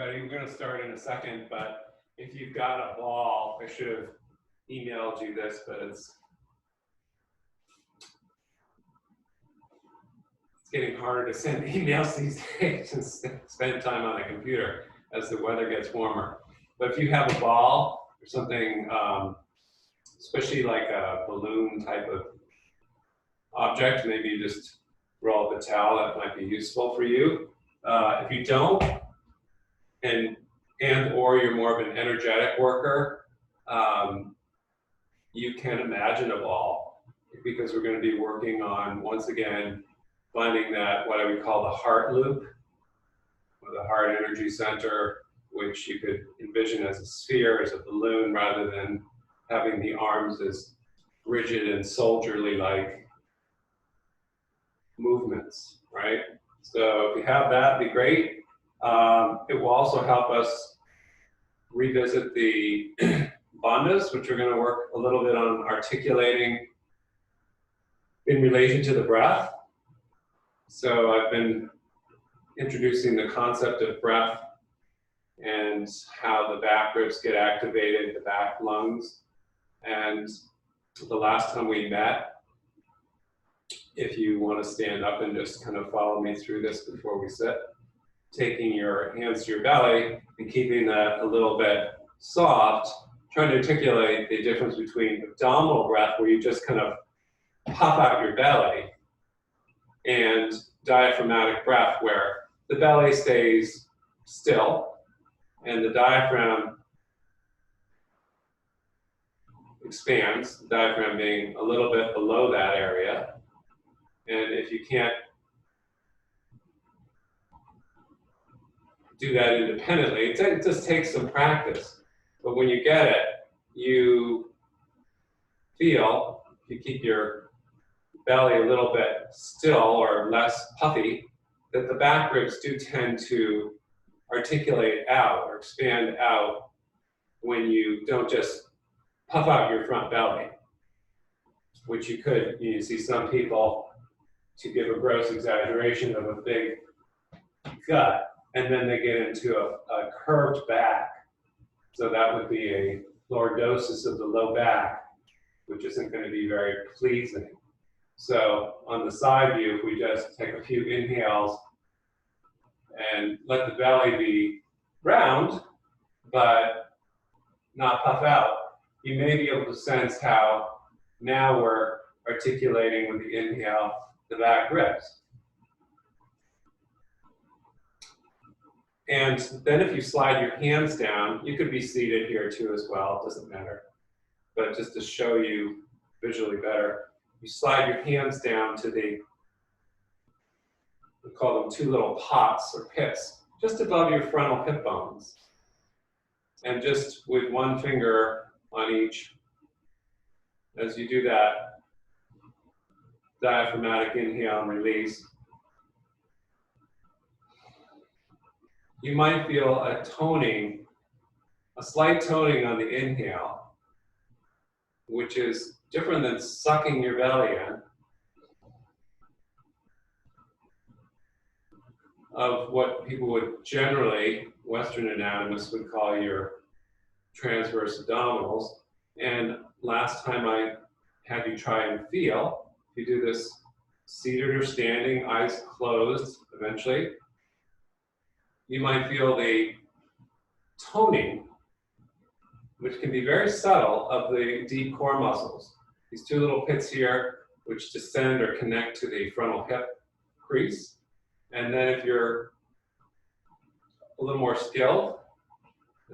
everybody. We're going to start in a second, but if you've got a ball, I should have emailed you this, but it's getting harder to send emails these days and spend time on a computer as the weather gets warmer. But if you have a ball or something, especially like a balloon type of object, maybe you just roll up a towel, that might be useful for you. If you don't, and or you're more of an energetic worker, you can imagine a ball, because we're going to be working on, once again, finding that, what I would call the heart loop, or the heart energy center, which you could envision as a sphere, as a balloon, rather than having the arms as rigid and soldierly-like movements, right? So if you have that, it'd be great. It will also help us revisit the bandas, which we're going to work a little bit on articulating in relation to the breath. So I've been introducing the concept of breath and how the back ribs get activated, the back lungs. And the last time we met, if you want to stand up and just kind of follow me through this before we sit, taking your hands to your belly and keeping that a little bit soft, trying to articulate the difference between abdominal breath, where you just kind of puff out your belly, and diaphragmatic breath, where the belly stays still and the diaphragm expands, the diaphragm being a little bit below that area. And if you can't do that independently, it just takes some practice. But when you get it, you feel, if you keep your belly a little bit still or less puffy, that the back ribs do tend to articulate out or expand out when you don't just puff out your front belly, which you could, you see some people, to give a gross exaggeration, of a big gut, and then they get into a curved back. So that would be a lordosis of the low back, which isn't going to be very pleasing. So on the side view, if we just take a few inhales and let the belly be round, but not puff out, you may be able to sense how now we're articulating with the inhale the back ribs. And then if you slide your hands down, you could be seated here too as well, it doesn't matter. But just to show you visually better, you slide your hands down to the, we call them two little pots or pits, just above your frontal hip bones. And just with one finger on each, as you do that, diaphragmatic inhale and release, you might feel a toning, a slight toning on the inhale, which is different than sucking your belly in, of what people would generally, Western anatomists would call your transverse abdominals. And last time I had you try and feel, if you do this seated or standing, eyes closed eventually, you might feel the toning, which can be very subtle, of the deep core muscles. These two little pits here, which descend or connect to the frontal hip crease. And then if you're a little more skilled,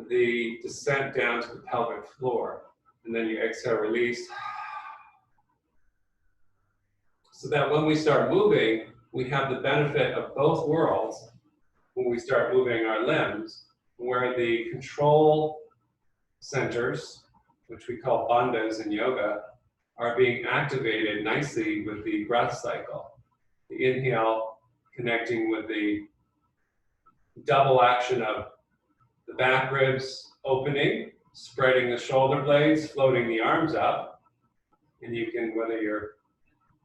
the descent down to the pelvic floor. And then you exhale, release. So that when we start moving, we have the benefit of both worlds when we start moving our limbs, where the control centers, which we call bandas in yoga, are being activated nicely with the breath cycle. The inhale connecting with the double action of the back ribs opening, spreading the shoulder blades, floating the arms up. And you can, whether you're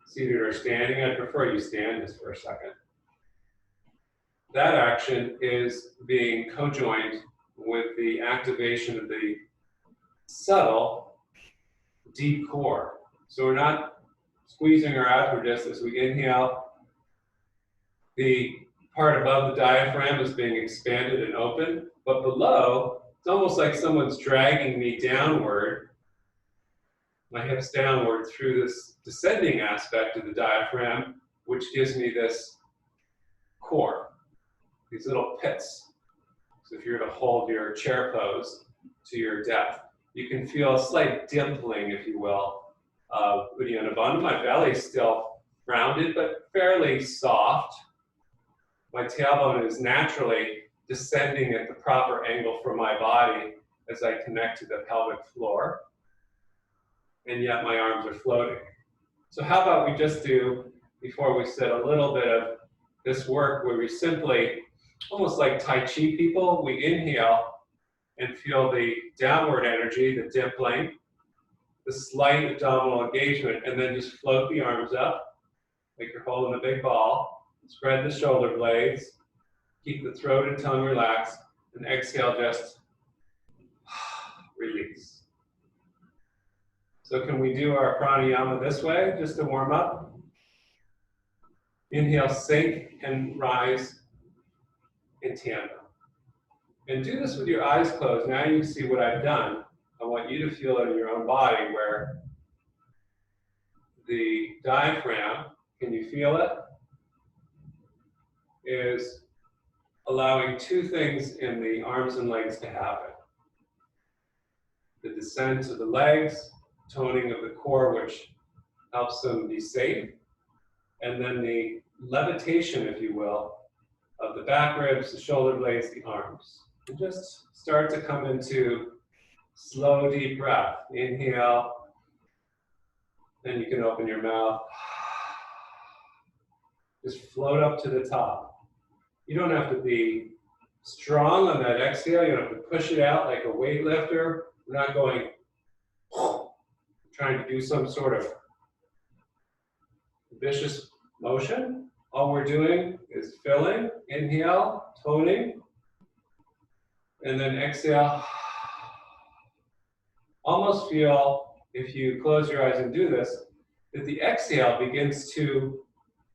seated or standing, I prefer you stand just for a second. that action is being co-joined with the activation of the subtle, deep core. So we're not squeezing her out, we're just, as we inhale, the part above the diaphragm is being expanded and open, but below, it's almost like someone's dragging me downward, my hips downward through this descending aspect of the diaphragm, which gives me this core, these little pits. So if you were to hold your chair pose to your depth, you can feel a slight dimpling, if you will, of Uddiyana Bandha. My belly's still rounded, but fairly soft. My tailbone is naturally descending at the proper angle for my body as I connect to the pelvic floor. And yet my arms are floating. So how about we just do, before we sit, a little bit of this work where we simply, almost like Tai Chi people, we inhale and feel the downward energy, the dimpling, the slight abdominal engagement, and then just float the arms up, like you're holding a big ball, spread the shoulder blades, keep the throat and tongue relaxed, and exhale, just release. So can we do our pranayama this way, just to warm up? Inhale, sink, and rise in tandem. And do this with your eyes closed. Now you see what I've done. I want you to feel it in your own body where the diaphragm, can you feel it, is allowing two things in the arms and legs to happen. The descent of the legs, toning of the core, which helps them be safe, and then the levitation, if you will, of the back ribs, the shoulder blades, the arms. And just start to come into slow, deep breath. Inhale, then you can open your mouth. Just float up to the top. You don't have to be strong on that exhale. You don't have to push it out like a weightlifter. We're not going, trying to do some sort of vicious motion. All we're doing is filling, inhale, toning, and then exhale. Almost feel, if you close your eyes and do this, that the exhale begins to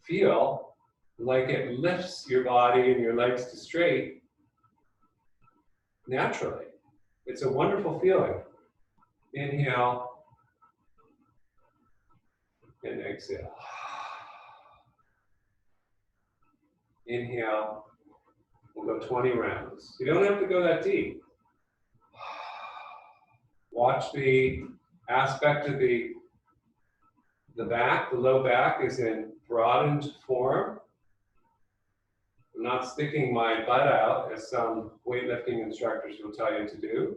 feel like it lifts your body and your legs to straight naturally. It's a wonderful feeling. Inhale and exhale. Inhale. We'll go 20 rounds. You don't have to go that deep. Watch the aspect of the back. The low back is in broadened form. I'm not sticking my butt out, as some weightlifting instructors will tell you to do.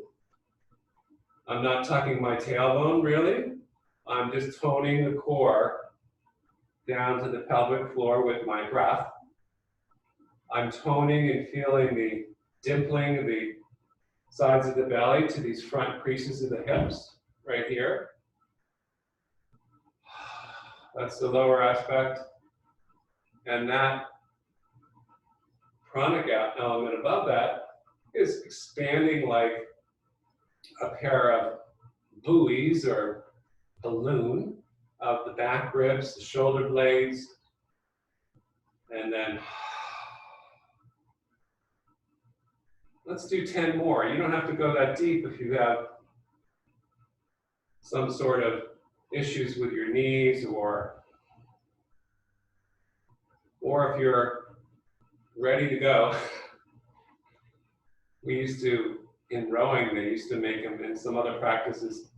I'm not tucking my tailbone, really. I'm just toning the core down to the pelvic floor with my breath. I'm toning and feeling the dimpling of the sides of the belly to these front creases of the hips, right here. That's the lower aspect. And that pranic element above that is expanding like a pair of buoys or balloon of the back ribs, the shoulder blades, and then let's do 10 more. You don't have to go that deep if you have some sort of issues with your knees or if you're ready to go. We used to, in rowing, they used to make them, in some other practices,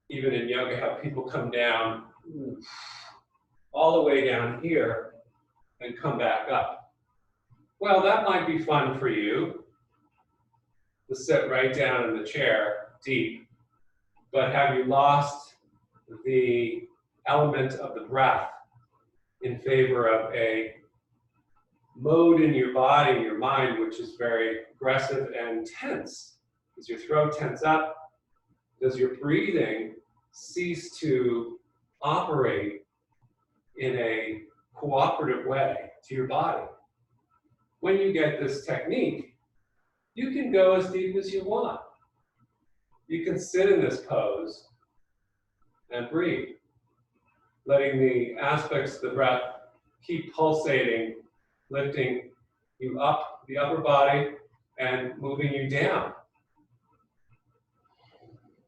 even in yoga, have people come down all the way down here and come back up. Well, that might be fun for you, to sit right down in the chair, deep, but have you lost the element of the breath in favor of a mode in your body, your mind, which is very aggressive and tense? Does your throat tense up? Does your breathing cease to operate in a cooperative way to your body? when you get this technique, you can go as deep as you want. You can sit in this pose and breathe, letting the aspects of the breath keep pulsating, lifting you up the upper body and moving you down.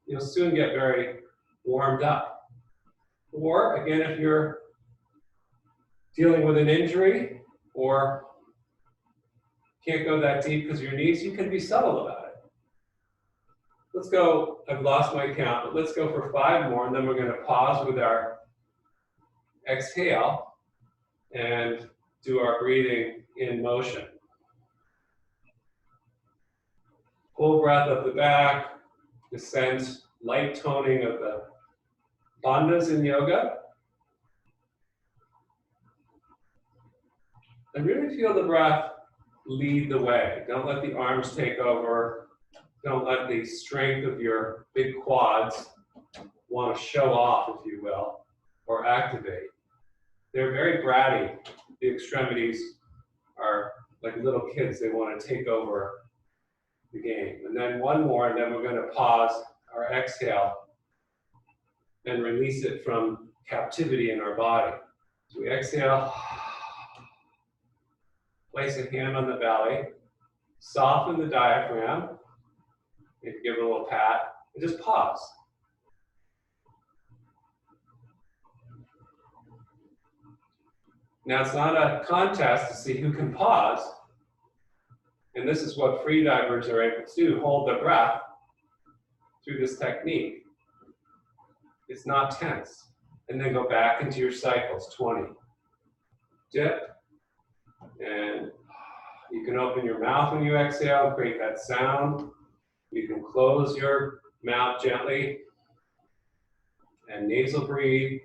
You'll soon get very warmed up. Or, again, if you're dealing with an injury or can't go that deep because of your knees, you can be subtle about it. Let's go, I've lost my count, but let's go for 5 more, and then we're going to pause with our exhale and do our breathing in motion. Full breath up the back, descent, light toning of the bandas in yoga. And really feel the breath lead the way. Don't let the arms take over. Don't let the strength of your big quads want to show off, if you will, or activate. They're very bratty. The extremities are like little kids. They want to take over the game. And then 1 more, and then we're going to pause our exhale and release it from captivity in our body. So we exhale, place a hand on the belly, soften the diaphragm, maybe give it a little pat, and just pause. Now, it's not a contest to see who can pause, and this is what free divers are able to do, hold their breath through this technique. It's not tense. And then go back into your cycles, 20. Dip, and you can open your mouth when you exhale and create that sound. You can close your mouth gently and nasal breathe.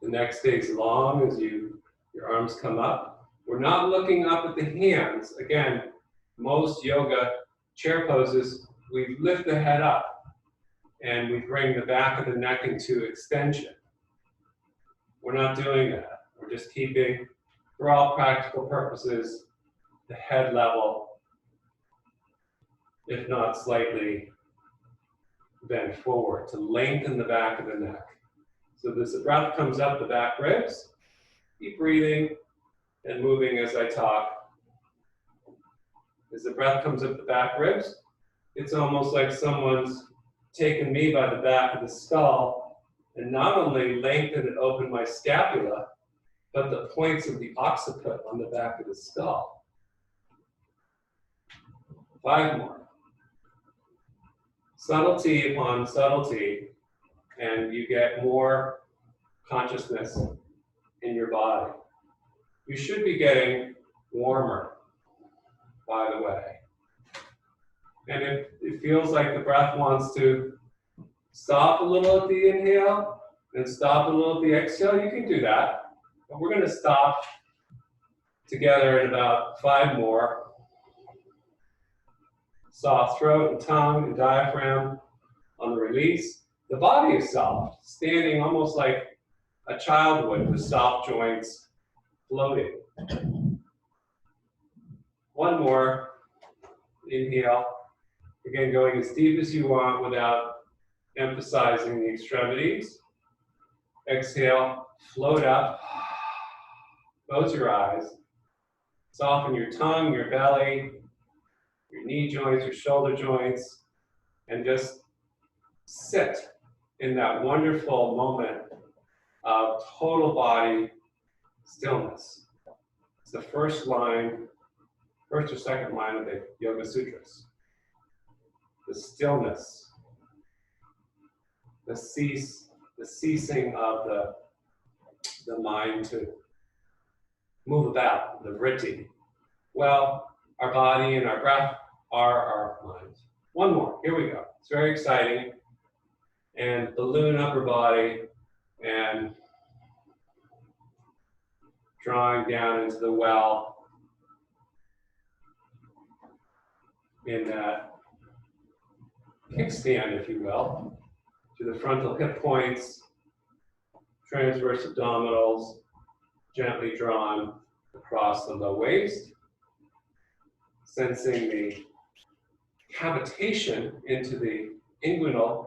The neck stays long as your arms come up. We're not looking up at the hands. Again, most yoga chair poses, we lift the head up and we bring the back of the neck into extension. We're not doing that. We're just keeping, for all practical purposes, the head level, if not slightly bent forward, to lengthen the back of the neck. So as the breath comes up the back ribs, keep breathing and moving as I talk. As the breath comes up the back ribs, it's almost like someone's taken me by the back of the skull and not only lengthened and opened my scapula, but the points of the occiput on the back of the skull. 5 more. Subtlety upon subtlety, and you get more consciousness in your body. You should be getting warmer, by the way. And if it feels like the breath wants to stop a little at the inhale and stop a little at the exhale, you can do that. But we're going to stop together in about 5 more. Soft throat and tongue and diaphragm on the release. The body is soft, standing almost like a child would with soft joints floating. 1 more. Inhale. Again, going as deep as you want without emphasizing the extremities. Exhale, float up. Close your eyes. Soften your tongue, your belly, your knee joints, your shoulder joints, and just sit in that wonderful moment of total body stillness. It's the first or second line of the Yoga Sutras. The stillness, the ceasing of the mind to move about, the vritti. Well, our body and our breath are our mind. 1 more, here we go. It's very exciting. And balloon upper body and drawing down into the well in that kickstand, if you will, to the frontal hip points, transverse abdominals gently drawn across the low waist, sensing the cavitation into the inguinal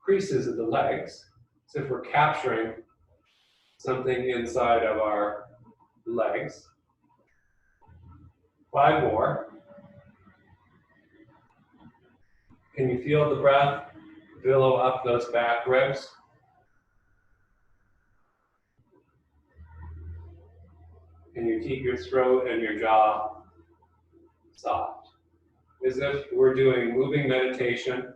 creases of the legs, as if we're capturing something inside of our legs. 5 more. Can you feel the breath billow up those back ribs? Can you keep your throat and your jaw soft? As if we're doing moving meditation,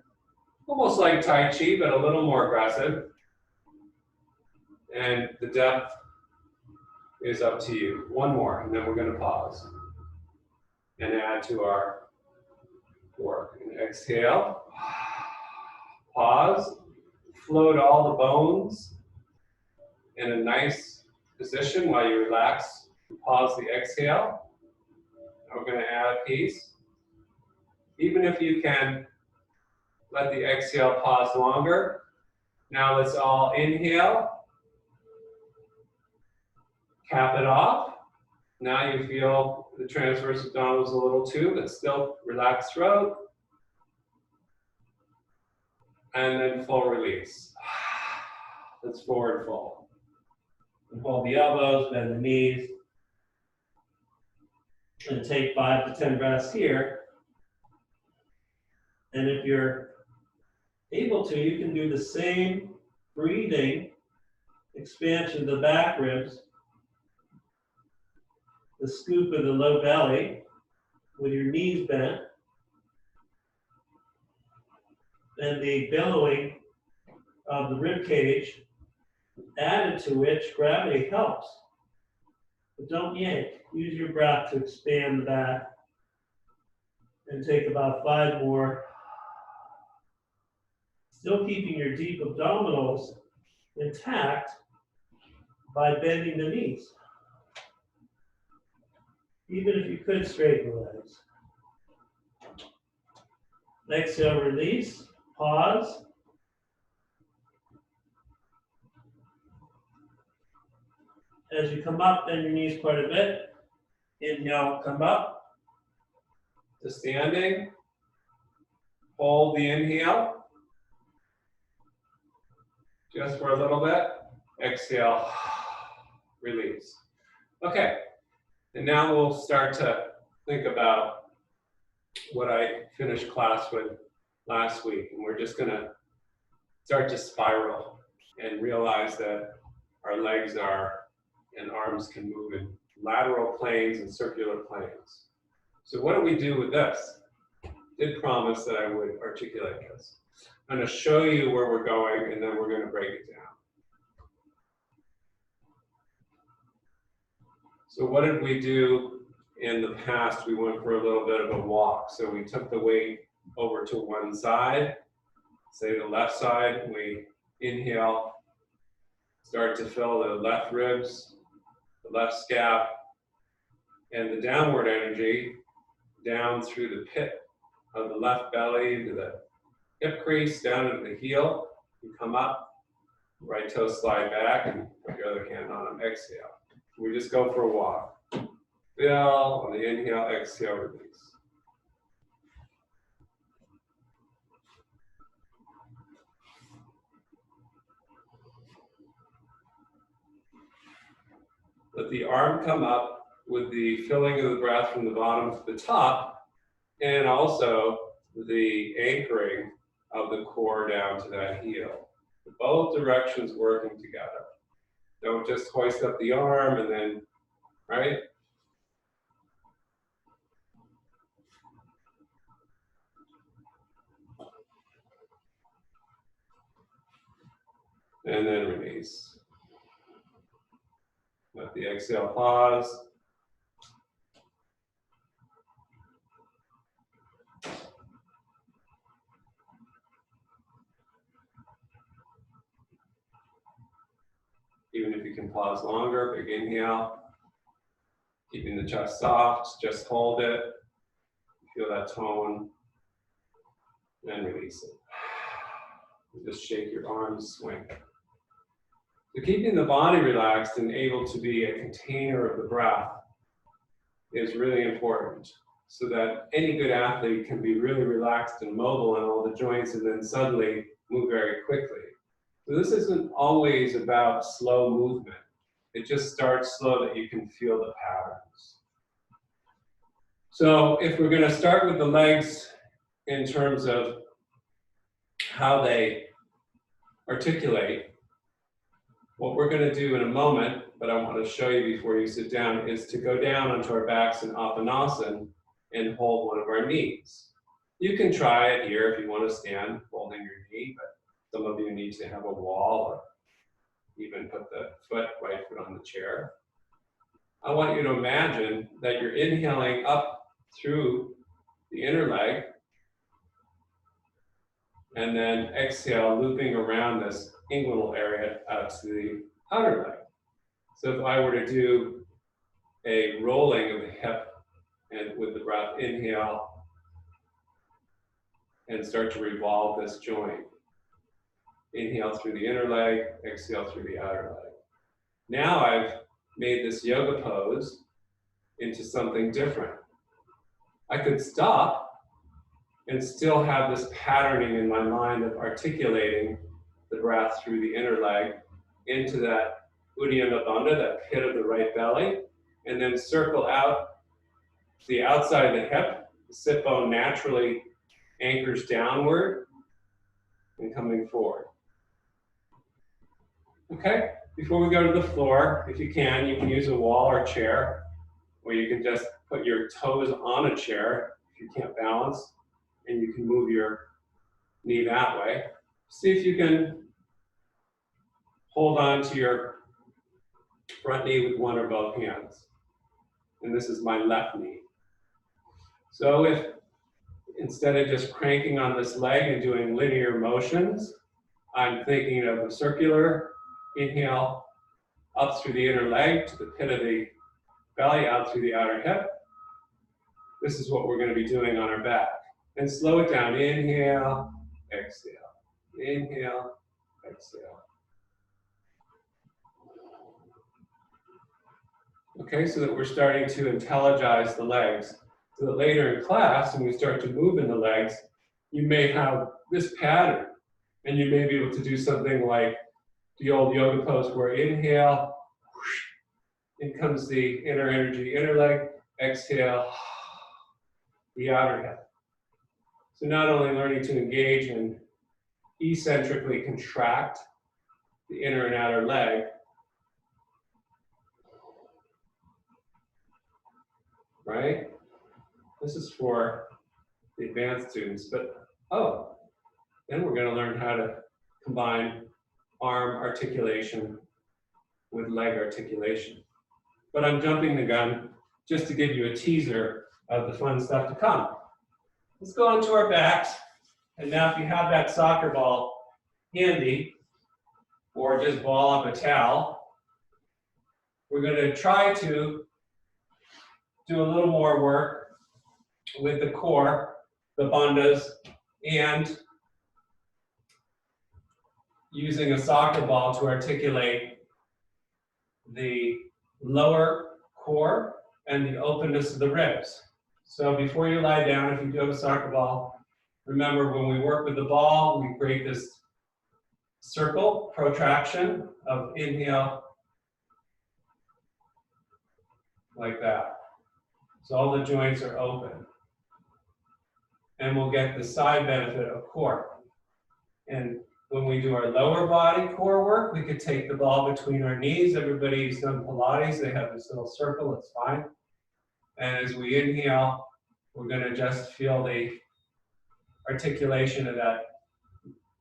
almost like Tai Chi, but a little more aggressive. And the depth is up to you. 1 more, and then we're going to pause and add to our work. And exhale, pause, float all the bones in a nice position while you relax. Pause the exhale. We're going to add peace. Even if you can let the exhale pause longer. Now let's all inhale. Cap it off. Now you feel the transverse abdominals a little too, but still relaxed throat. And then full release. Let's forward fold. And hold the elbows, bend the knees. And take 5 to 10 breaths here. And if you're able to, you can do the same breathing expansion of the back ribs, the scoop of the low belly with your knees bent, and the billowing of the rib cage, added to which gravity helps. But don't yank. Use your breath to expand the back. And take about 5 more. Still keeping your deep abdominals intact by bending the knees. Even if you could straighten the legs. Exhale, release, pause. As you come up, bend your knees quite a bit. Inhale, come up to standing. Hold the inhale. Just for a little bit. Exhale, release. Okay, and now we'll start to think about what I finished class with last week. And we're just gonna start to spiral and realize that our legs and arms can move in lateral planes and circular planes. So what do we do with this? I did promise that I would articulate this. I'm going to show you where we're going, and then we're going to break it down. So what did we do in the past? We went for a little bit of a walk. So we took the weight over to one side, say the left side. We inhale, start to fill the left ribs, the left scap, and the downward energy down through the pit of the left belly into the hip crease, down into the heel. You come up, right toe slide back, and put your other hand on them. Exhale. We just go for a walk. Fill on the inhale, exhale, release. Let the arm come up with the filling of the breath from the bottom to the top, and also the anchoring of the core down to that heel. Both directions working together. Don't just hoist up the arm and then, right? And then release. Let the exhale pause. Even if you can pause longer, big inhale. Keeping the chest soft, just hold it. Feel that tone. And release it. Just shake your arms, swing. So keeping the body relaxed and able to be a container of the breath is really important, so that any good athlete can be really relaxed and mobile in all the joints and then suddenly move very quickly. So this isn't always about slow movement. It just starts slow that you can feel the patterns. So if we're going to start with the legs in terms of how they articulate, what we're going to do in a moment, but I want to show you before you sit down, is to go down onto our backs in Apanasana and hold one of our knees. You can try it here if you want to stand holding your knee, but some of you need to have a wall or even put the right foot on the chair. I want you to imagine that you're inhaling up through the inner leg and then exhale, looping around this inguinal area out to the outer leg. So if I were to do a rolling of the hip and with the breath, inhale and start to revolve this joint. Inhale through the inner leg, exhale through the outer leg. Now I've made this yoga pose into something different. I could stop and still have this patterning in my mind of articulating the breath through the inner leg into that Uddiyana Bandha, that pit of the right belly, and then circle out to the outside of the hip. The sit bone naturally anchors downward and coming forward. Okay, before we go to the floor, if you can use a wall or chair, or you can just put your toes on a chair if you can't balance, and you can move your knee that way. See if you can hold on to your front knee with one or both hands. And this is my left knee. So if instead of just cranking on this leg and doing linear motions, I'm thinking of a circular inhale up through the inner leg to the pit of the belly, out through the outer hip. This is what we're going to be doing on our back. And slow it down. Inhale, exhale. Inhale, exhale. Okay, so that we're starting to intelligize the legs. So that later in class, when we start to move in the legs, you may have this pattern. And you may be able to do something like the old yoga pose where inhale, in comes the inner energy, inner leg, exhale, the outer hip. So not only learning to engage and eccentrically contract the inner and outer leg, right? This is for the advanced students, but then we're going to learn how to combine arm articulation with leg articulation. But I'm jumping the gun just to give you a teaser of the fun stuff to come. Let's go onto our backs. And now if you have that soccer ball handy, or just ball up a towel, we're going to try to do a little more work with the core, the bandhas, and using a soccer ball to articulate the lower core and the openness of the ribs. So before you lie down, if you do have a soccer ball, remember when we work with the ball, we create this circle, protraction of inhale, like that. So all the joints are open. And we'll get the side benefit of core. And when we do our lower body core work, we could take the ball between our knees. Everybody's done Pilates, they have this little circle, it's fine. And as we inhale, we're going to just feel the articulation of that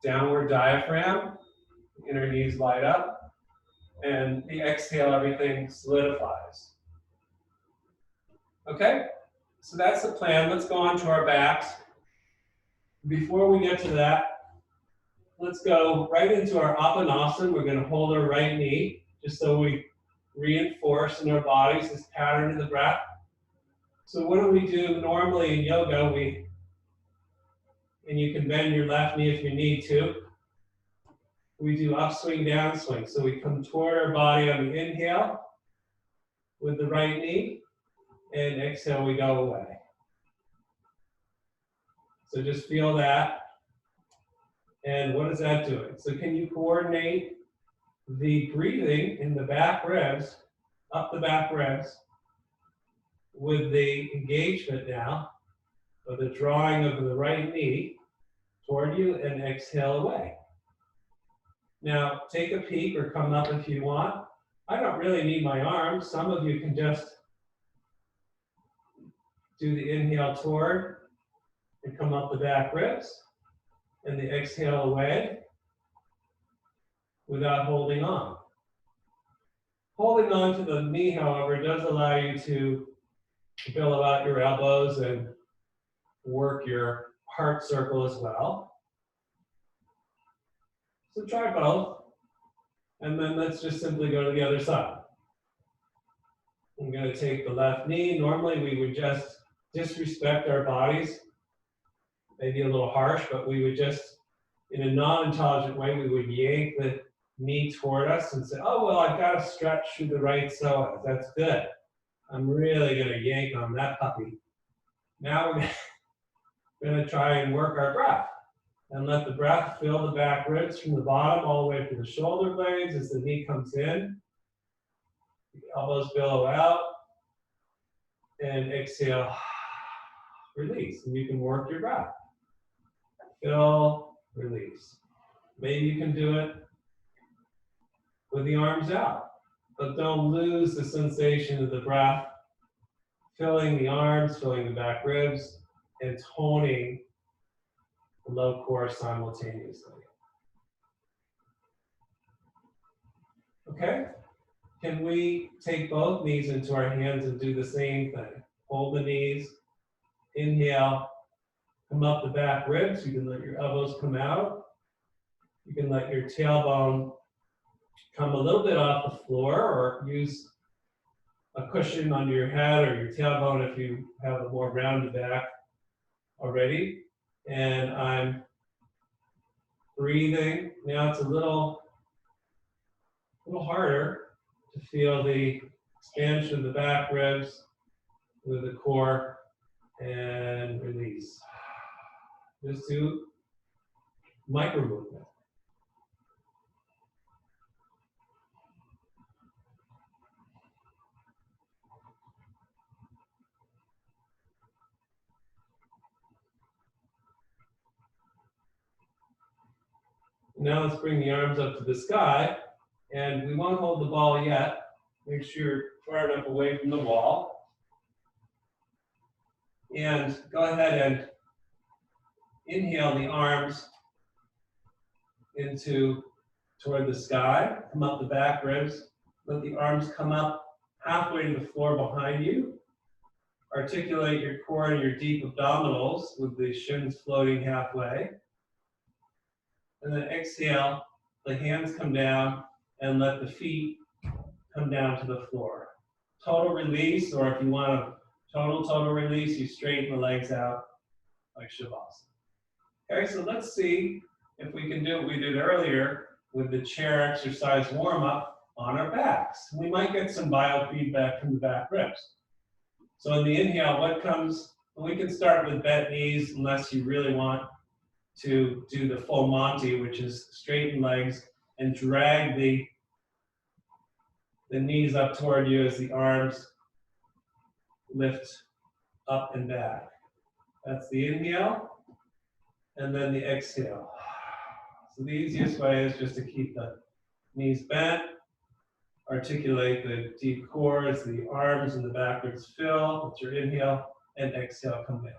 downward diaphragm. Inner knees light up. And the exhale, everything solidifies. Okay? So that's the plan. Let's go on to our backs. Before we get to that, let's go right into our Apanasana. We're going to hold our right knee, just so we reinforce in our bodies this pattern of the breath. So what do we do normally in yoga? And you can bend your left knee if you need to. we do upswing, downswing. So we come toward our body on the inhale with the right knee, and exhale, we go away. So just feel that. And what is that doing? So can you coordinate the breathing in the back ribs, up the back ribs, with the engagement now, of the drawing of the right knee toward you and exhale away. Now, take a peek or come up if you want. I don't really need my arms. Some of you can just do the inhale toward and come up the back ribs, and the exhale away without holding on. Holding on to the knee, however, does allow you to billow out your elbows and work your heart circle as well. So try both, and then let's just simply go to the other side. I'm going to take the left knee. Normally we would just disrespect our bodies, maybe a little harsh, but we would just, in a non-intelligent way, we would yank the knee toward us and say, oh, well, I've got to stretch through the right psoas. That's good. I'm really going to yank on that puppy. Now we're going to try and work our breath and let the breath fill the back ribs from the bottom all the way to the shoulder blades as the knee comes in. The elbows billow out, and exhale, release. And you can work your breath. Fill, release. Maybe you can do it with the arms out, but don't lose the sensation of the breath, filling the arms, filling the back ribs, and toning the low core simultaneously. Okay? Can we take both knees into our hands and do the same thing? Hold the knees, inhale, come up the back ribs. You can let your elbows come out. You can let your tailbone come a little bit off the floor, or use a cushion under your head or your tailbone if you have a more rounded back already. And I'm breathing. Now it's a little harder to feel the expansion of the back ribs with the core, and release. Just do micro movement. Now let's bring the arms up to the sky, and we won't hold the ball yet. Make sure you're far enough away from the wall. And go ahead and inhale the arms toward the sky. Come up the back ribs. Let the arms come up halfway to the floor behind you. Articulate your core and your deep abdominals with the shins floating halfway. And then exhale, the hands come down, and let the feet come down to the floor. Total release, or if you want a total release, you straighten the legs out like Shavasana. Okay, so let's see if we can do what we did earlier with the chair exercise warm-up on our backs. We might get some biofeedback from the back ribs. So in the inhale, what comes, we can start with bent knees unless you really want to do the full Monty, which is straighten legs and drag the knees up toward you as the arms lift up and back. That's the inhale, and then the exhale. So the easiest way is just to keep the knees bent, articulate the deep core as the arms and the back ribs fill. That's your inhale, and exhale, come down.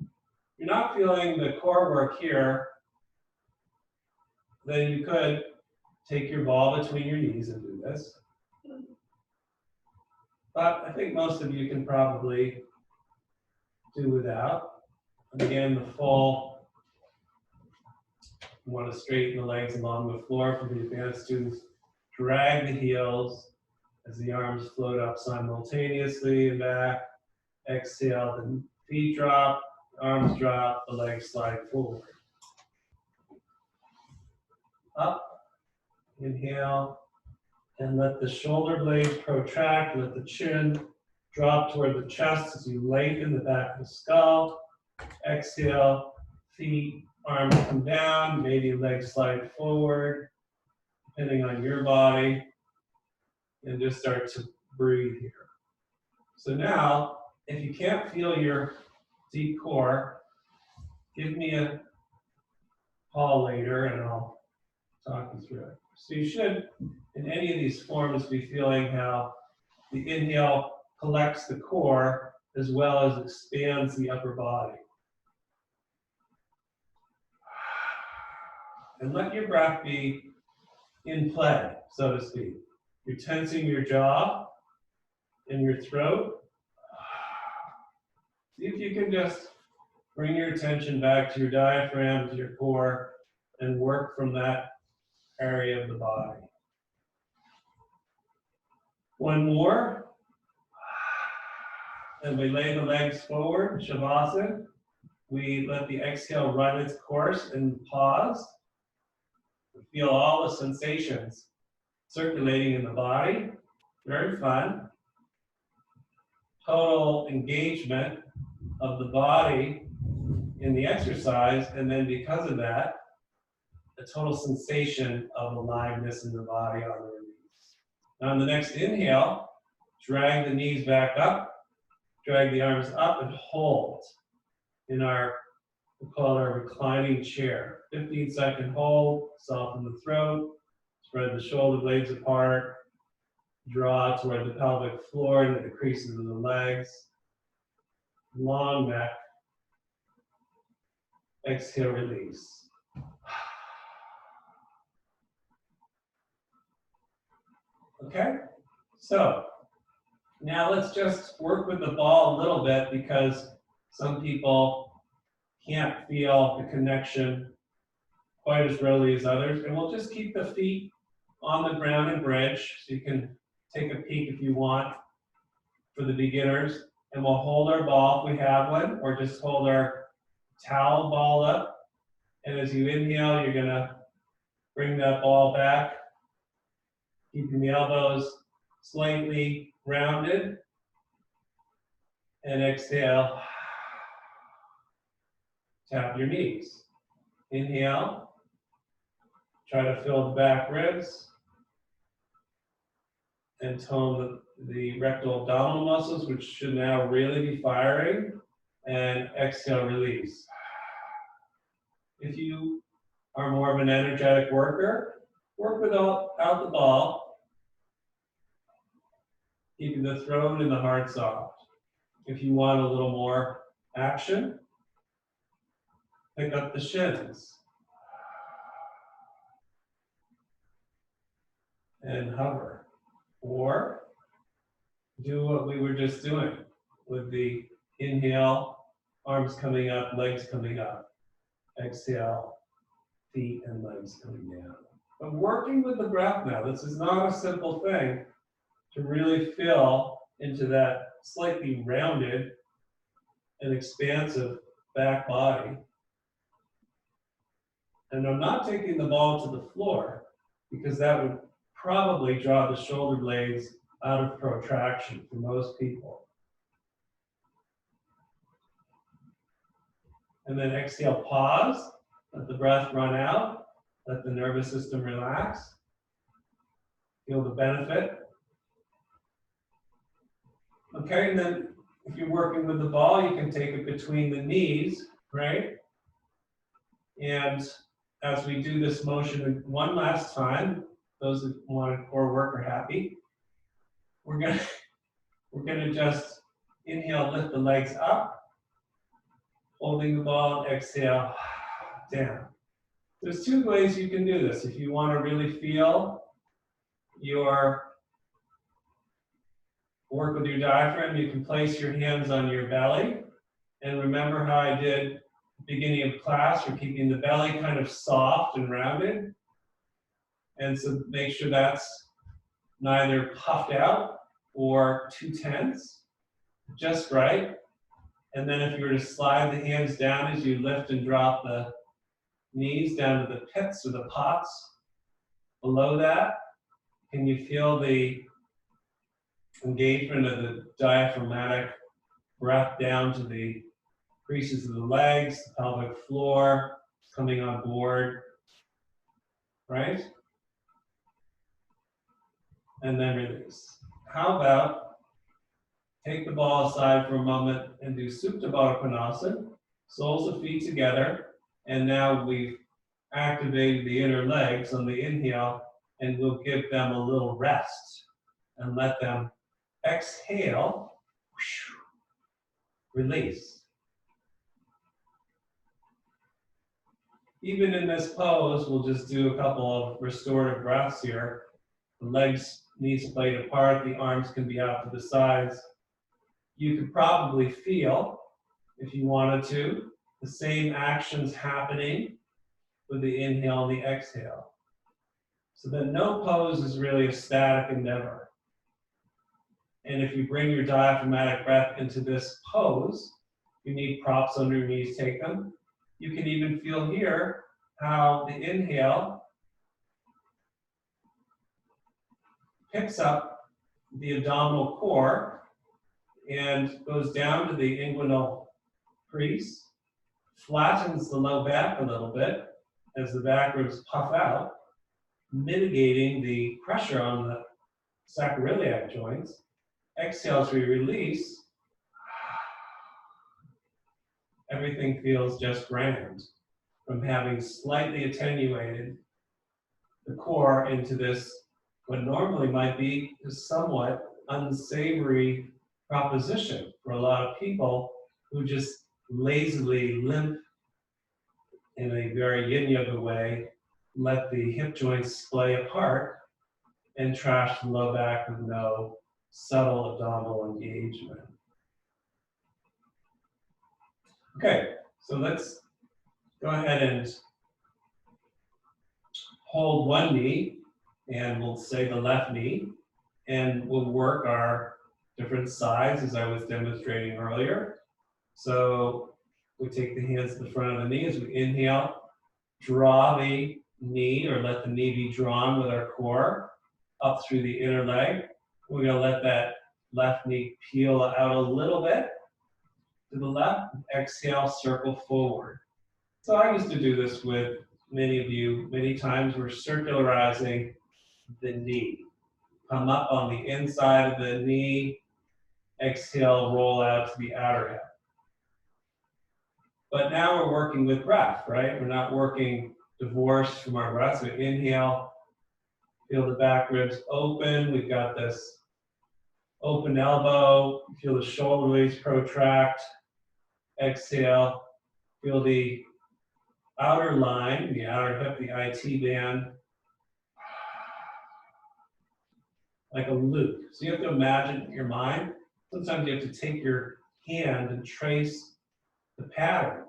If you're not feeling the core work here, then you could take your ball between your knees and do this. But I think most of you can probably do without. And again, the full, you want to straighten the legs along the floor. For the advanced students, drag the heels as the arms float up simultaneously and back. Exhale, the feet drop, arms drop, the legs slide forward. Up, Inhale, and let the shoulder blades protract, let the chin drop toward the chest as you lengthen the back of the skull. Exhale, feet, arms come down, maybe legs slide forward, depending on your body, and just start to breathe here. So now, if you can't feel your deep core, give me a call later and I'll talk you through it. So you should, in any of these forms, be feeling how the inhale collects the core as well as expands the upper body. And let your breath be in play, so to speak. You're tensing your jaw and your throat. See if you can just bring your attention back to your diaphragm, to your core, and work from that area of the body. One more. And we lay the legs forward, Shavasana. We let the exhale run its course and pause. Feel all the sensations circulating in the body. Very fun. Total engagement of the body in the exercise, and then because of that, a total sensation of aliveness in the body on the release. Now on the next inhale, drag the knees back up, drag the arms up and hold in our, we call it our reclining chair. 15-second hold, soften the throat, spread the shoulder blades apart, draw toward the pelvic floor into the creases of the legs, long neck. Exhale, release. Okay, so now let's just work with the ball a little bit because some people can't feel the connection quite as readily as others. And we'll just keep the feet on the ground and bridge, so you can take a peek if you want for the beginners. And we'll hold our ball if we have one, or just hold our towel ball up. And as you inhale, you're gonna bring that ball back, keeping the elbows slightly rounded. And exhale, tap your knees. Inhale, try to fill the back ribs and tone the rectal abdominal muscles, which should now really be firing. And exhale, release. If you are more of an energetic worker, work without the ball, keeping the throat and the heart soft. If you want a little more action, pick up the shins and hover. Or do what we were just doing with the inhale, arms coming up, legs coming up. Exhale, feet and legs coming down. But working with the breath now, this is not a simple thing to really feel into that slightly rounded and expansive back body. And I'm not taking the ball to the floor because that would probably draw the shoulder blades out of protraction for most people. And then exhale, pause, let the breath run out, let the nervous system relax. Feel the benefit. Okay, and then if you're working with the ball, you can take it between the knees, right? And as we do this motion one last time, those that want core work are happy. We're gonna just inhale, lift the legs up, holding the ball, exhale, down. There's two ways you can do this. If you want to really feel your work with your diaphragm, you can place your hands on your belly. And remember how I did at the beginning of class, you're keeping the belly kind of soft and rounded. And so make sure that's neither puffed out or too tense, just right. And then if you were to slide the hands down as you lift and drop the knees down to the pits or the pots, Below that, can you feel the engagement of the diaphragmatic breath down to the creases of the legs, the pelvic floor, coming on board, right? And then release. How about take the ball aside for a moment and do Supta Baddha Konasana, soles of feet together, and now we've activated the inner legs on the inhale, and we'll give them a little rest and let them exhale, release. Even in this pose, we'll just do a couple of restorative breaths here. The legs, knees blade apart, the arms can be out to the sides. You could probably feel, if you wanted to, the same actions happening with the inhale and the exhale. So that no pose is really a static endeavor. And if you bring your diaphragmatic breath into this pose, you need props under your knees, take them. You can even feel here how the inhale picks up the abdominal core and goes down to the inguinal crease, flattens the low back a little bit as the back ribs puff out, mitigating the pressure on the sacroiliac joints. Exhale as we release. Everything feels just grand from having slightly attenuated the core into this, what normally might be a somewhat unsavory proposition for a lot of people who just lazily limp in a very yin yoga way, let the hip joints splay apart and trash the low back with no subtle abdominal engagement. Okay, so let's go ahead and hold one knee, and we'll say the left knee, and we'll work our different sides as I was demonstrating earlier. So we take the hands to the front of the knee as we inhale, draw the knee, or let the knee be drawn with our core up through the inner leg. We're going to let that left knee peel out a little bit to the left. Exhale, circle forward. So I used to do this with many of you. Many times we're circularizing the knee. Come up on the inside of the knee. Exhale, roll out to the outer hip. But now we're working with breath, right? We're not working divorced from our breath. So inhale, feel the back ribs open. We've got this open elbow. Feel the shoulder blades protract. Exhale, feel the outer line, the outer hip, the IT band, like a loop. So you have to imagine in your mind. Sometimes you have to take your hand and trace the pattern.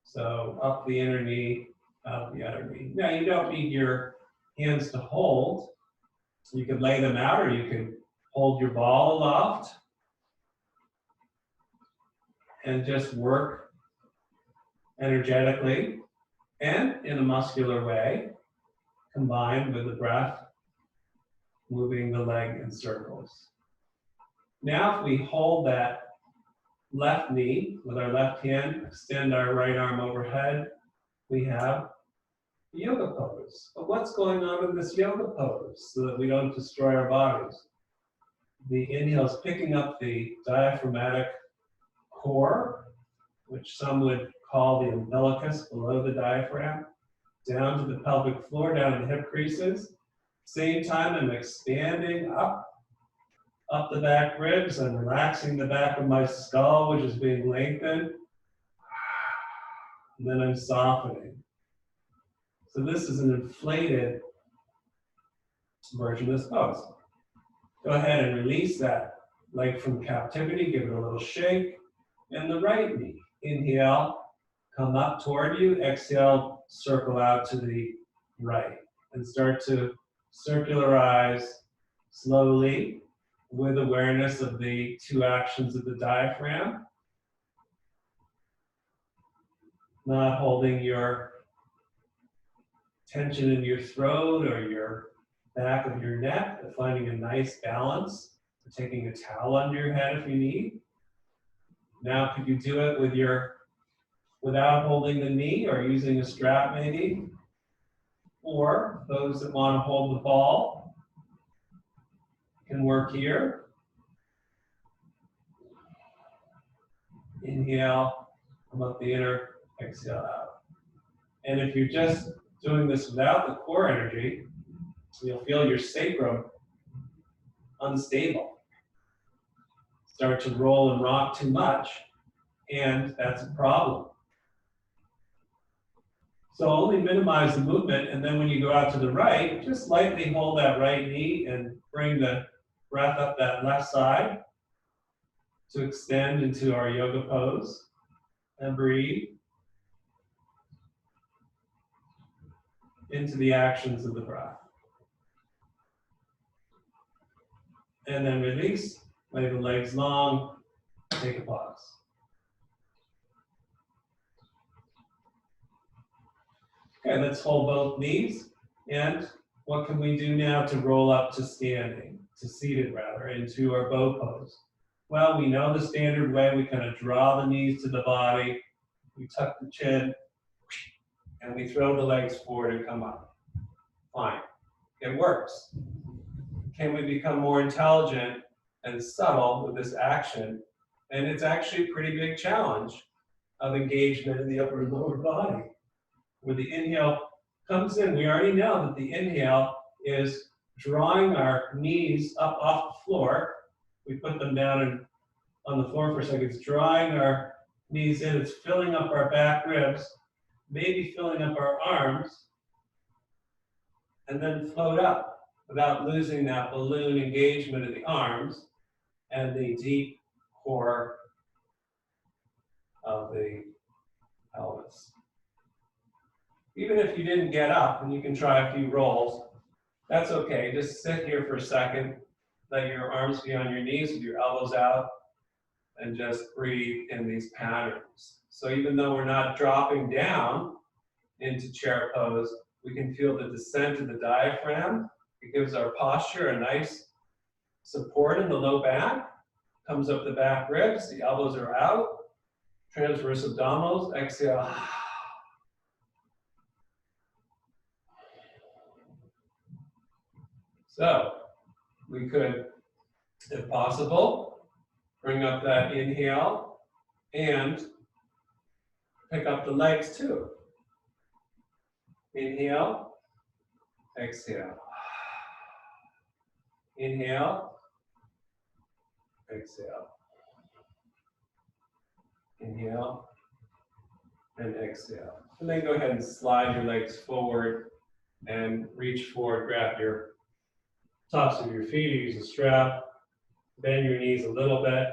So up the inner knee, out the outer knee. Now you don't need your hands to hold. You can lay them out, or you can hold your ball aloft and just work energetically and in a muscular way, combined with the breath, moving the leg in circles. Now if we hold that left knee with our left hand, extend our right arm overhead, we have the yoga pose. But what's going on in this yoga pose so that we don't destroy our bodies? The inhale is picking up the diaphragmatic core, which some would call the umbilicus below the diaphragm, down to the pelvic floor, down to the hip creases. Same time, I'm expanding up the back ribs. I'm relaxing the back of my skull, which is being lengthened. And then I'm softening. So this is an inflated version of this pose. Go ahead and release that leg from captivity. Give it a little shake. And the right knee. Inhale, come up toward you. Exhale, circle out to the right. And start to circularize slowly with awareness of the two actions of the diaphragm. Not holding your tension in your throat or your back of your neck, finding a nice balance, taking a towel under your head if you need. Now, could you do it with without holding the knee or using a strap maybe? Or those that want to hold the ball can work here. Inhale, come up the inner, exhale out. And if you're just doing this without the core energy, you'll feel your sacrum unstable. Start to roll and rock too much, and that's a problem. So only minimize the movement, and then when you go out to the right, just lightly hold that right knee and bring the breath up that left side to extend into our yoga pose. And breathe into the actions of the breath. And then release, lay the legs long, take a pause. Okay, let's hold both knees. And what can we do now to roll up to standing, to seated rather, into our bow pose? Well, we know the standard way. We kind of draw the knees to the body. We tuck the chin, and we throw the legs forward and come up. Fine, it works. Can we become more intelligent and subtle with this action? And it's actually a pretty big challenge of engagement in the upper and lower body. Where the inhale comes in, we already know that the inhale is drawing our knees up off the floor. We put them down on the floor for a second. It's drawing our knees in. It's filling up our back ribs, maybe filling up our arms, and then float up without losing that balloon engagement of the arms and the deep core of the pelvis. Even if you didn't get up, and you can try a few rolls, that's okay. Just sit here for a second. Let your arms be on your knees with your elbows out, and just breathe in these patterns. So even though we're not dropping down into chair pose, we can feel the descent of the diaphragm. It gives our posture a nice support in the low back. Comes up the back ribs, the elbows are out. Transverse abdominals, exhale. So we could, if possible, bring up that inhale and pick up the legs too. Inhale, exhale. Inhale, exhale. Inhale and exhale. And then go ahead and slide your legs forward and reach forward, grab your tops of your feet, use a strap, bend your knees a little bit,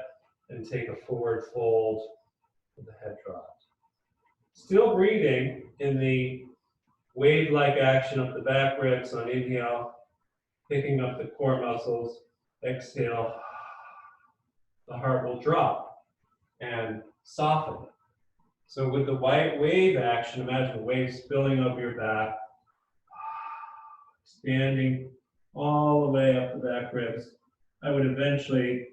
and take a forward fold with the head dropped. Still breathing in the wave-like action of the back ribs on inhale, picking up the core muscles, exhale, the heart will drop and soften. So with the white wave action, imagine the wave spilling over your back, expanding all the way up the back ribs. I would eventually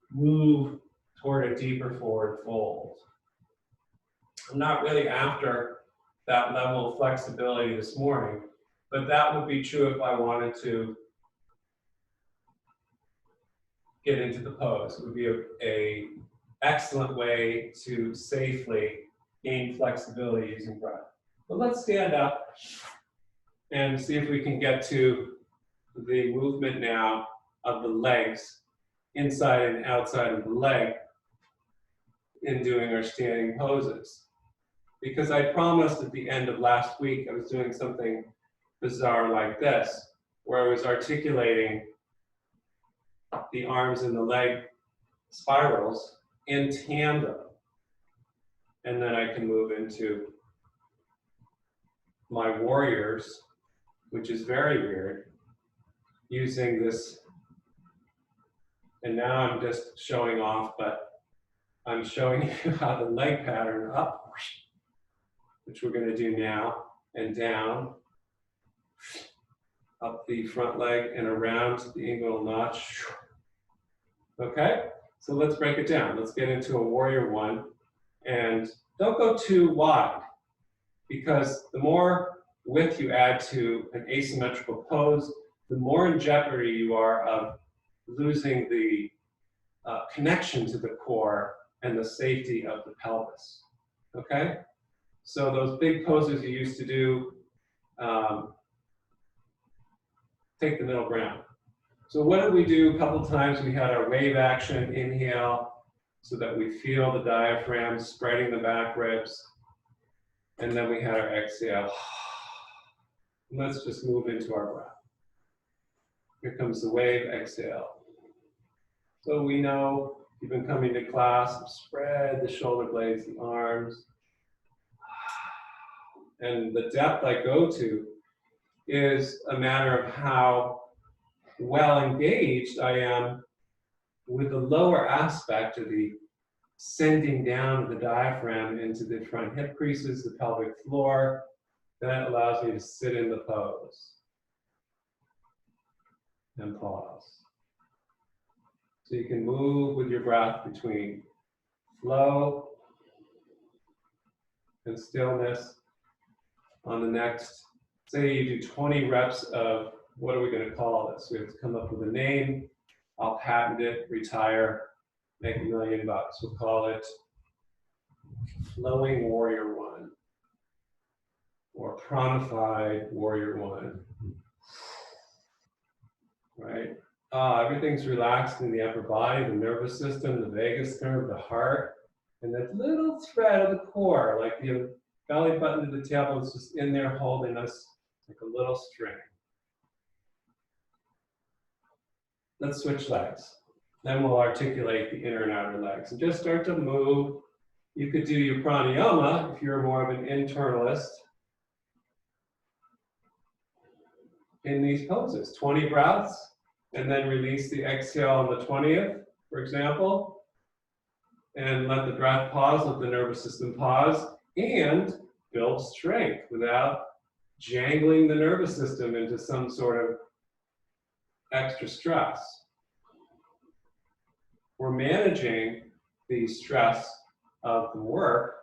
move toward a deeper forward fold. I'm not really after that level of flexibility this morning, but that would be true if I wanted to get into the pose. It would be an excellent way to safely gain flexibility using breath. But let's stand up and see if we can get to the movement now of the legs, inside and outside of the leg, in doing our standing poses. Because I promised at the end of last week I was doing something bizarre like this, where I was articulating the arms and the leg spirals in tandem. And then I can move into my warriors, which is very weird, using this. And now I'm just showing off, but I'm showing you how the leg pattern up which we're going to do now, and down, up the front leg and around the inguinal notch. Okay, so let's break it down. Let's get into a warrior one, and don't go too wide, because the more width you add to an asymmetrical pose, the more in jeopardy you are of losing the connection to the core and the safety of the pelvis. Okay, so those big poses you used to do, take the middle ground. So what did we do a couple times? We had our wave action, inhale, so that we feel the diaphragm spreading the back ribs. And then we had our exhale. Let's just move into our breath. Here comes the wave, exhale. So we know, you've been coming to class, spread the shoulder blades, the arms. And the depth I go to is a matter of how well engaged I am with the lower aspect of the sending down of the diaphragm into the front hip creases, the pelvic floor. That allows me to sit in the pose and pause. So you can move with your breath between flow and stillness. On the next, say you do 20 reps of, what are we going to call this? We have to come up with a name. I'll patent it, retire, make $1 million. We'll call it Flowing Warrior One or Pranified Warrior One. Right? Everything's relaxed in the upper body, the nervous system, the vagus nerve, the heart, and that little thread of the core, like the belly button to the tailbone, is just in there holding us like a little string. Let's switch legs. Then we'll articulate the inner and outer legs and just start to move. You could do your pranayama if you're more of an internalist in these poses. 20 breaths, and then release the exhale on the 20th, for example. And let the breath pause, let the nervous system pause, and build strength without jangling the nervous system into some sort of extra stress. We're managing the stress of the work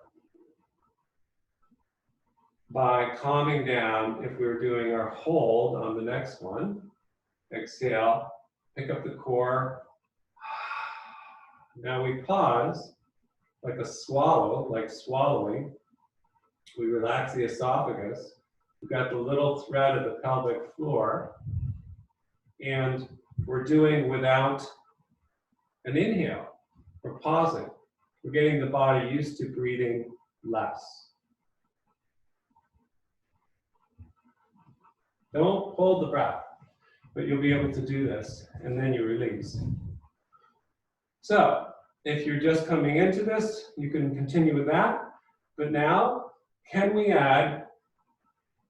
by calming down. If we were doing our hold on the next one, exhale, pick up the core. Now we pause, like a swallow, like swallowing. We relax the esophagus. We've got the little thread of the pelvic floor. And we're doing without an inhale. We're pausing. We're getting the body used to breathing less. Don't hold the breath, but you'll be able to do this, and then you release. So, if you're just coming into this, you can continue with that. But now, can we add,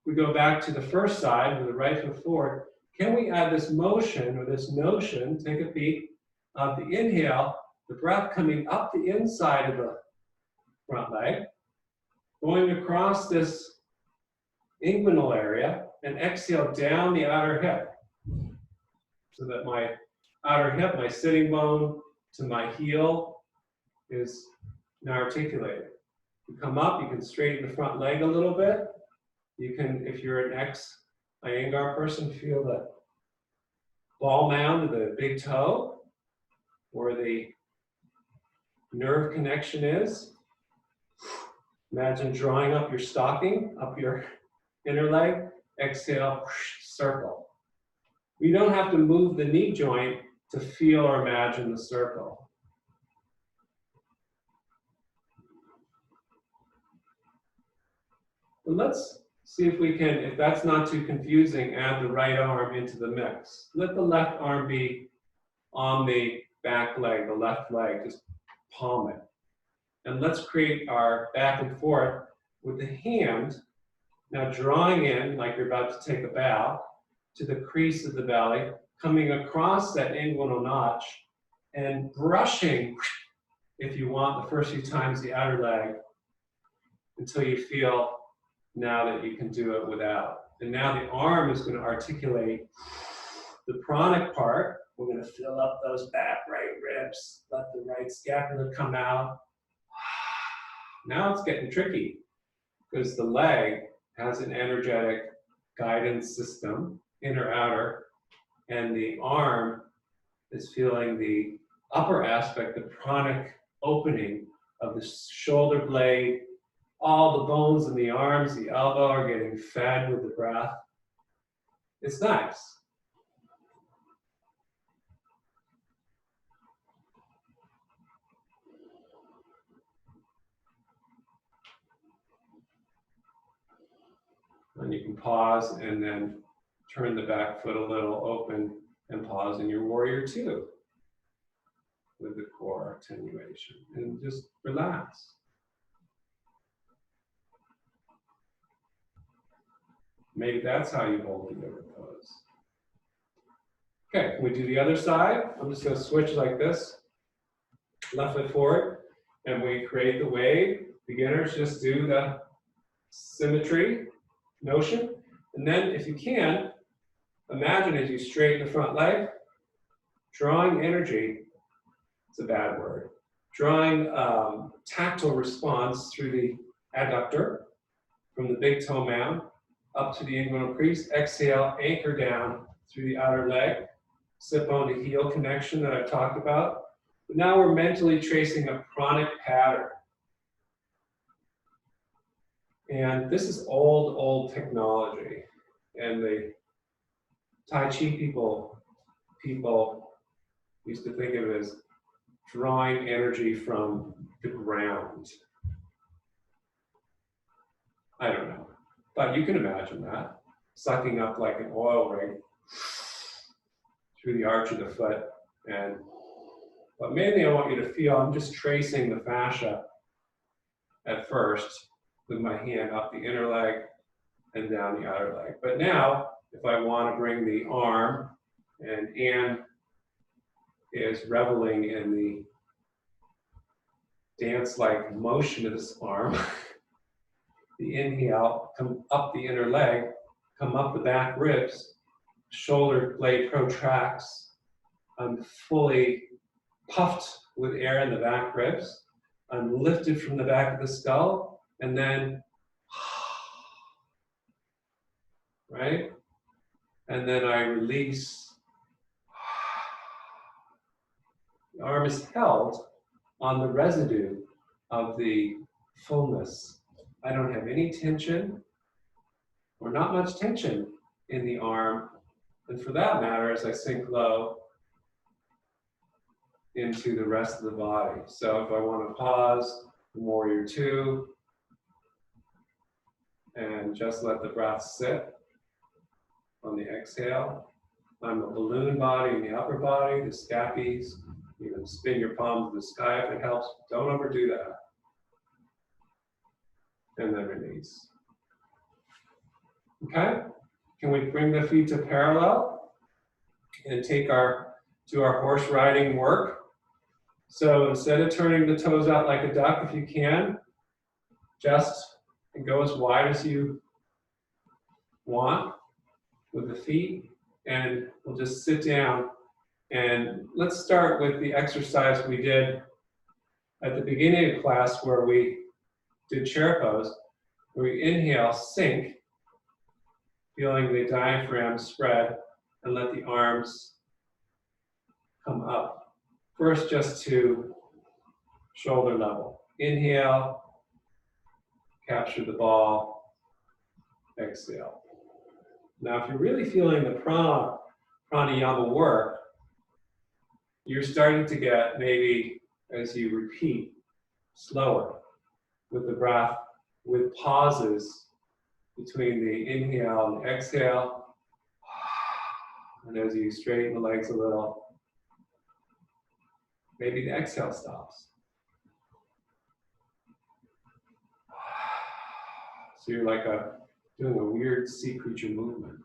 we go back to the first side with the right foot forward, can we add this motion or this notion, take a peek, of the inhale, the breath coming up the inside of the front leg, going across this inguinal area, and exhale down the outer hip. So that my outer hip, my sitting bone to my heel is now articulated. You come up, you can straighten the front leg a little bit. You can, if you're an ex-Iyengar person, feel the ball mound of the big toe, where the nerve connection is. Imagine drawing up your stocking, up your inner leg. Exhale, circle. You don't have to move the knee joint to feel or imagine the circle. But let's see if we can, if that's not too confusing, add the right arm into the mix. Let the left arm be on the back leg, the left leg, just palm it. And let's create our back and forth with the hand now drawing in, like you're about to take a bow, to the crease of the belly, coming across that inguinal notch, and brushing, if you want, the first few times the outer leg, until you feel now that you can do it without. And now the arm is going to articulate the pranic part. We're going to fill up those back right ribs, let the right scapula come out. Now it's getting tricky because the leg has an energetic guidance system, inner outer, and the arm is feeling the upper aspect, the pranic opening of the shoulder blade. All the bones in the arms, the elbow are getting fed with the breath. It's nice. And you can pause and then turn the back foot a little open and pause in your warrior two with the core attenuation and just relax. Maybe that's how you hold the yoga pose. Okay, can we do the other side? I'm just going to switch like this. Left foot forward, and we create the wave. Beginners just do the symmetry notion. And then if you can, imagine as you straighten the front leg, drawing energy, it's a bad word, drawing tactile response through the adductor from the big toe mound up to the inguinal crease. Exhale, anchor down through the outer leg, sit bone to heel connection that I've talked about. But now we're mentally tracing a pranic pattern. And this is old technology. And the Tai Chi people used to think of it as drawing energy from the ground. I don't know, but you can imagine that. Sucking up like an oil rig through the arch of the foot. But mainly I want you to feel, I'm just tracing the fascia at first with my hand up the inner leg and down the outer leg. But now, if I want to bring the arm, and Anne is reveling in the dance-like motion of this arm, the inhale, come up the inner leg, come up the back ribs, shoulder blade protracts. I'm fully puffed with air in the back ribs. I'm lifted from the back of the skull, and then, right? And then I release. The arm is held on the residue of the fullness. I don't have any tension, or not much tension in the arm. And for that matter, as I sink low into the rest of the body. So if I want to pause, warrior two, and just let the breath sit on the exhale. I'm a balloon body in the upper body, the scapes. You can spin your palms to the sky if it helps. Don't overdo that. And then release. Okay? Can we bring the feet to parallel and do our horse riding work? So instead of turning the toes out like a duck, if you can, just go as wide as you want with the feet, and we'll just sit down. And let's start with the exercise we did at the beginning of class where we did chair pose, where we inhale, sink, feeling the diaphragm spread, and let the arms come up. First, just to shoulder level. Inhale, capture the ball, exhale. Now, if you're really feeling the pranayama work, you're starting to get maybe, as you repeat, slower with the breath, with pauses between the inhale and the exhale. And as you straighten the legs a little, maybe the exhale stops. So you're like doing a weird sea creature movement.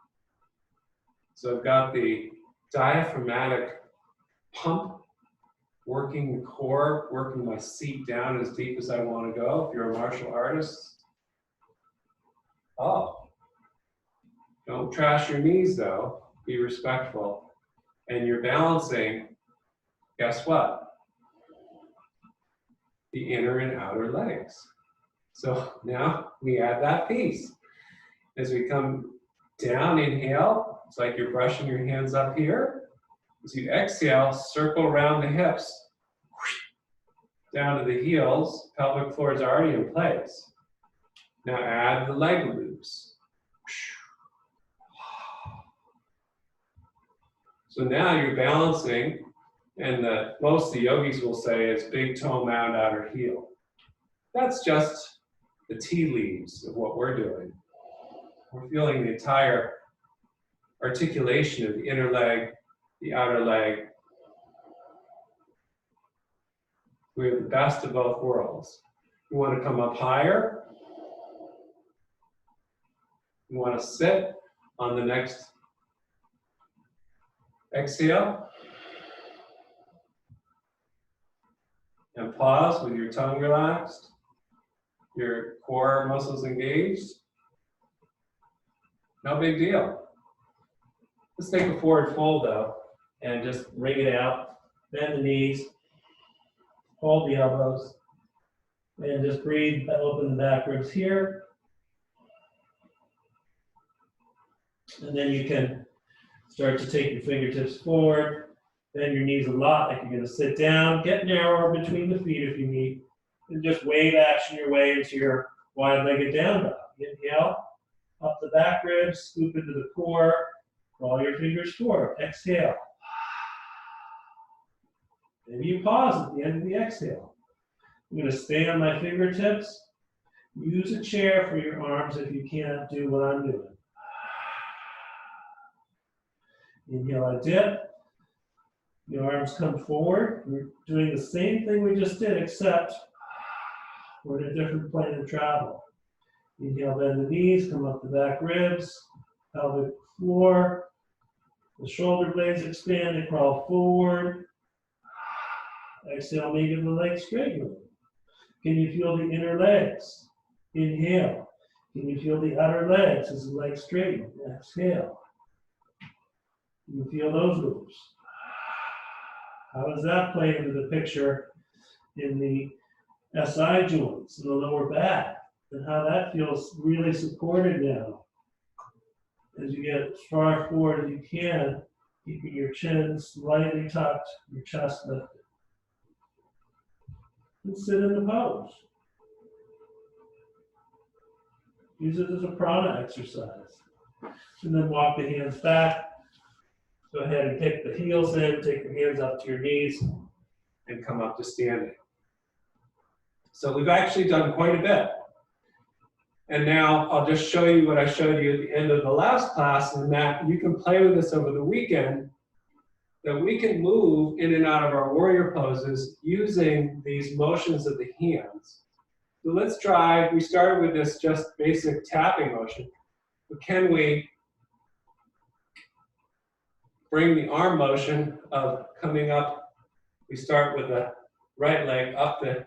So I've got the diaphragmatic pump, working the core, working my seat down as deep as I want to go. If you're a martial artist, Oh, don't trash your knees though. Be respectful. And you're balancing, guess what? The inner and outer legs. So now we add that piece. As we come down, inhale, it's like you're brushing your hands up here. As you exhale, circle around the hips, down to the heels, pelvic floor is already in place. Now add the leg loops. So now you're balancing, and most of the yogis will say is big toe mound, outer heel. That's just the tea leaves of what we're doing. We're feeling the entire articulation of the inner leg, the outer leg. We have the best of both worlds. You want to come up higher. You want to sit on the next exhale. And pause with your tongue relaxed, your core muscles engaged. No big deal. Let's take a forward fold though, and just wring it out. Bend the knees, hold the elbows, and just breathe, open the back ribs here. And then you can start to take your fingertips forward, bend your knees a lot like you're going to sit down. Get narrower between the feet if you need. And just wave action your way into your wide-legged down dog. Inhale, up the back ribs, scoop into the core, crawl your fingers forward. Exhale. Maybe you pause at the end of the exhale. I'm going to stay on my fingertips. Use a chair for your arms if you can't do what I'm doing. Inhale, I dip. Your arms come forward. We're doing the same thing we just did, except we're in a different plane of travel. Inhale, bend the knees, come up the back ribs, pelvic floor. The shoulder blades expand, they crawl forward. Exhale, making the legs straighten. Can you feel the inner legs? Inhale. Can you feel the outer legs as the legs straighten? Exhale. Can you feel those loops? How does that play into the picture in the SI joints in the lower back? And how that feels really supported now. As you get as far forward as you can, keeping your chin slightly tucked, your chest lifted. And sit in the pose. Use it as a prana exercise. And then walk the hands back. Go ahead and kick the heels in, take your hands up to your knees, and come up to standing. So we've actually done quite a bit. And now I'll just show you what I showed you at the end of the last class, and that you can play with this over the weekend, that we can move in and out of our warrior poses using these motions of the hands. So let's try, we started with this just basic tapping motion, but can we bring the arm motion of coming up? We start with the right leg, up the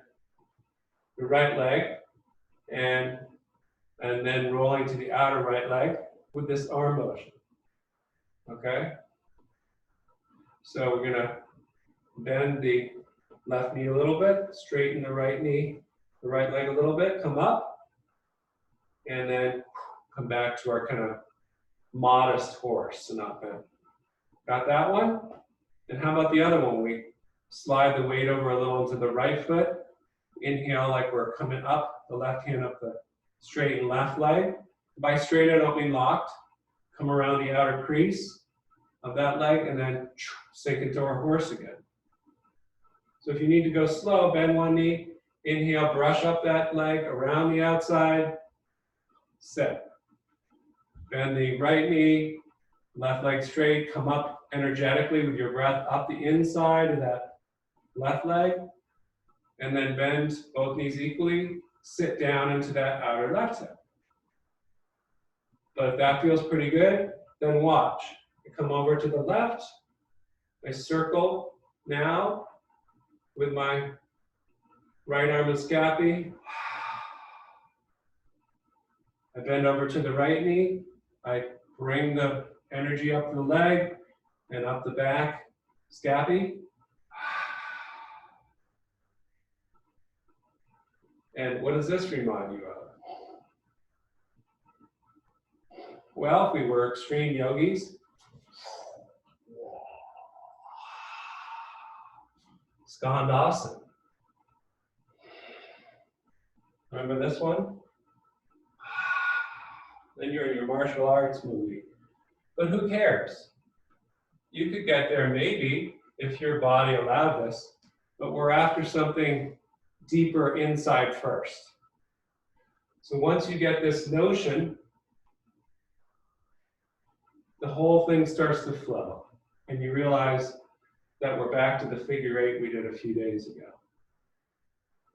right leg, and then rolling to the outer right leg with this arm motion, okay? So we're gonna bend the left knee a little bit, straighten the right knee, the right leg a little bit, come up, and then come back to our kind of modest horse, so not bend. Got that one? And how about the other one? We slide the weight over a little into the right foot, inhale like we're coming up, the left hand up the straighten left leg. By straight, I don't mean locked. Come around the outer crease of that leg and then sink into our horse again. So if you need to go slow, bend one knee, inhale, brush up that leg around the outside, sit. Bend the right knee, left leg straight, come up energetically with your breath up the inside of that left leg, and then bend both knees equally, sit down into that outer left hip. But if that feels pretty good, then watch. I come over to the left, I circle now with my right arm and scappy. I bend over to the right knee. I bring the energy up the leg and up the back, scappy. And what does this remind you of? Well, if we were extreme yogis, Skandasana. Remember this one? Then you're in your martial arts movie. But who cares? You could get there maybe if your body allowed this, but we're after something deeper inside first. So once you get this notion, the whole thing starts to flow. And you realize that we're back to the figure eight we did a few days ago.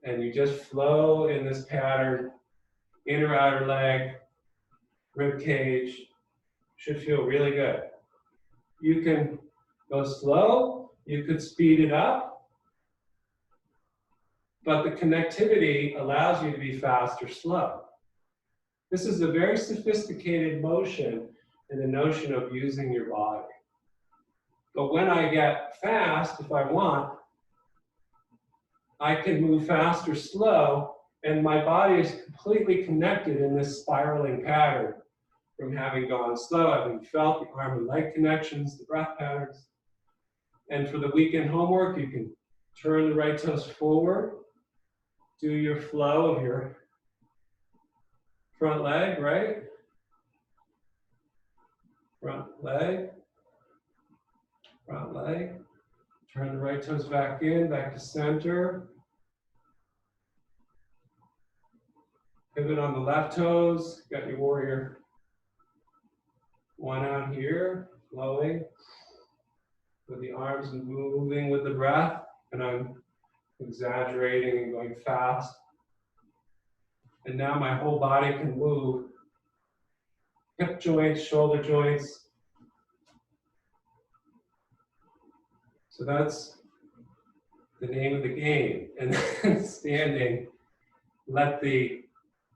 And you just flow in this pattern, inner outer leg, rib cage, should feel really good. You can go slow, you could speed it up, but the connectivity allows you to be fast or slow. This is a very sophisticated motion in the notion of using your body. But when I get fast, if I want, I can move fast or slow, and my body is completely connected in this spiraling pattern from having gone slow, having felt the arm and leg connections, the breath patterns. And for the weekend homework, you can turn the right toes forward, do your flow of your front leg, right? Front leg, turn the right toes back in, back to center. Pivot on the left toes, got your warrior one out here, flowing with the arms and moving with the breath, and I'm exaggerating and going fast. And now my whole body can move. Hip joints, shoulder joints. So that's the name of the game. And then standing, let the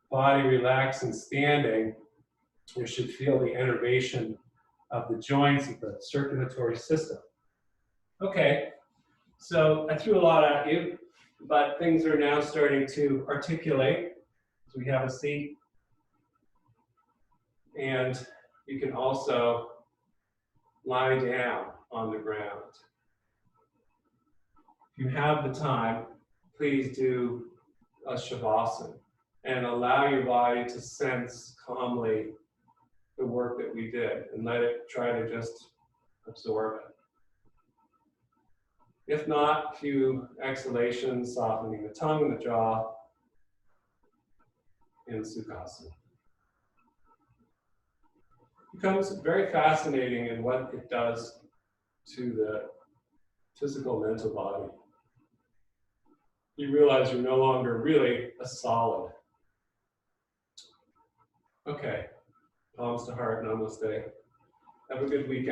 body relax in standing. You should feel the innervation of the joints of the circulatory system. Okay, so I threw a lot at you, but things are now starting to articulate. So we have a seat. And you can also lie down on the ground. If you have the time, please do a shavasana and allow your body to sense calmly the work that we did and let it try to just absorb it. If not, a few exhalations, softening the tongue and the jaw in Sukhasana. It becomes very fascinating in what it does to the physical mental body. You realize you're no longer really a solid. Okay, palms to heart, namaste. Have a good weekend.